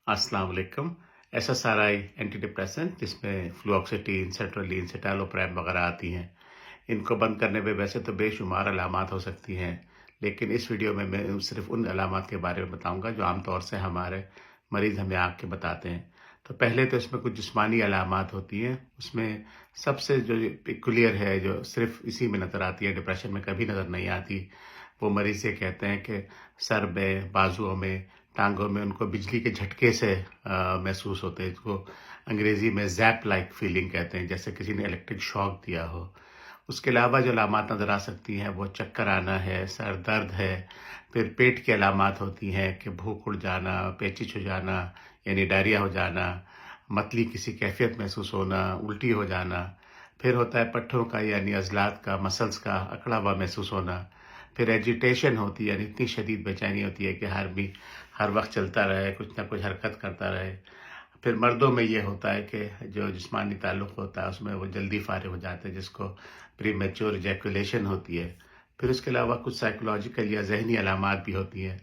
अस्सलाम वालेकुम। SSRI anti depressant जिसमें फ्लुओक्सीटीन, सर्ट्रेलिन, सिटालोप्रैम वगैरह आती हैं। इनको बंद करने पे वैसे तो बेशुमार अलामात हो सकती हैं, लेकिन इस वीडियो में मैं सिर्फ उन अलामात के बारे में बताऊंगा जो आमतौर से हमारे मरीज़ हमें आके बताते हैं। तो पहले तो इसमें कुछ जिस्मानी अलामात होती हैं, उसमें सबसे जो पिक्युलियर है, जो सिर्फ इसी में नज़र आती है, डिप्रेशन में कभी नज़र नहीं आती, वो मरीज़ ये कहते हैं कि सर में, बाजुओं में, टांगों में उनको बिजली के झटके से महसूस होते हैं। इसको अंग्रेज़ी में ज़ैप लाइक फीलिंग कहते हैं, जैसे किसी ने इलेक्ट्रिक शॉक दिया हो। उसके अलावा जो अलामात नज़र आ सकती हैं वो चक्कर आना है, सर दर्द है, फिर पेट की अलामात होती हैं कि भूख उड़ जाना, पेचिश हो जाना यानी डायरिया हो जाना, मतली किसी कैफियत महसूस होना, उल्टी हो जाना। फिर होता है पट्ठों का यानी अज़लात का, मसल्स का अकड़ा हुआ महसूस होना। फिर एजिटेशन होती है यानी इतनी शदीद बेचैनी होती है कि हर वक्त चलता रहे, कुछ ना कुछ हरकत करता रहे। फिर मर्दों में ये होता है कि जो जिस्मानी ताल्लुक़ होता है उसमें वो जल्दी फारिग हो जाते हैं, जिसको प्रीमेच्योर इजैकुलेशन होती है। फिर उसके अलावा कुछ साइकोलॉजिकल या ज़हनी अलामात भी होती हैं।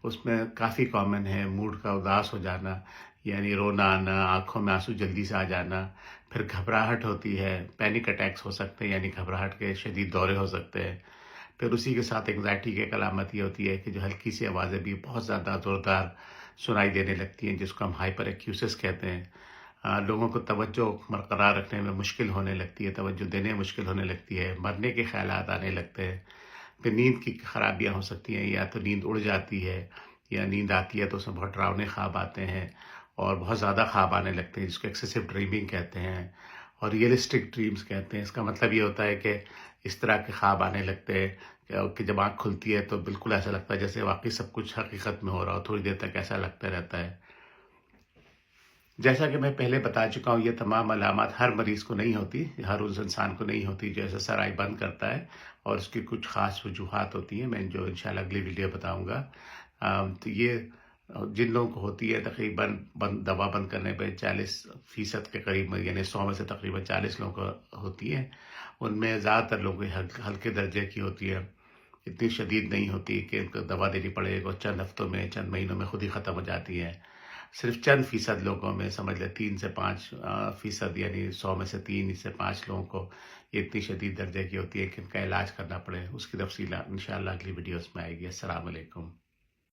उसमें काफ़ी कॉमन है मूड का उदास हो जाना, यानी रोना आना, आँखों में आंसू जल्दी से आ जाना। फिर घबराहट होती है, पैनिक अटैक्स हो सकते हैं यानी घबराहट के शदीद दौरे हो सकते हैं। फिर उसी के साथ एंग्जाइटी की एक अलामत ये होती है कि जो हल्की सी आवाज़ें भी बहुत ज़्यादा ज़ोरदार सुनाई देने लगती हैं, जिसको हम हाइपर एक्यूसिस कहते हैं। लोगों को तवज्जो बरकरार रखने में मुश्किल होने लगती है, तवज्जो देने में मुश्किल होने लगती है, मरने के ख़यालात आने लगते हैं। फिर नींद की खराबियाँ हो सकती हैं, या तो नींद उड़ जाती है या नींद आती है तो उसमें बहुत डरावने ख्वाब आते हैं और बहुत ज़्यादा ख्वाब आने लगते हैं, जिसको एक्सेसिव ड्रीमिंग कहते हैं और रियलिस्टिक ड्रीम्स कहते हैं। इसका मतलब ये होता है कि इस तरह के ख्वाब आने लगते हैं कि जब आँख खुलती है तो बिल्कुल ऐसा लगता है जैसे वाक़ई सब कुछ हकीकत में हो रहा हो, थोड़ी देर तक ऐसा लगता रहता है। जैसा कि मैं पहले बता चुका हूँ, ये तमाम अलामत हर मरीज़ को नहीं होती, हर उस इंसान को नहीं होती जो SSRI बंद करता है, और उसकी कुछ ख़ास वजूहात होती हैं, मैं जो इंशाल्लाह अगली वीडियो बताऊँगा। तो ये जिन लोगों को होती है तकरीबन दवा बंद करने पे 40% के करीब, यानी 100 में से तकरीबन 40 लोगों को होती है। उनमें ज़्यादातर लोगों को हल्के दर्जे की होती है, इतनी शदीद नहीं होती कि उनको दवा देनी पड़े, और चंद हफ्तों में, चंद महीनों में खुद ही ख़त्म हो जाती है। सिर्फ चंद फीसद लोगों में, समझ लें 3 से 5 फीसद, यानी 100 में से 3 से 5 लोगों को ये इतनी शदीद दर्जे की होती है कि इनका इलाज करना पड़े। उसकी तफसील इंशाअल्लाह अगली वीडियोस में आएगी। अस्सलाम वालेकुम।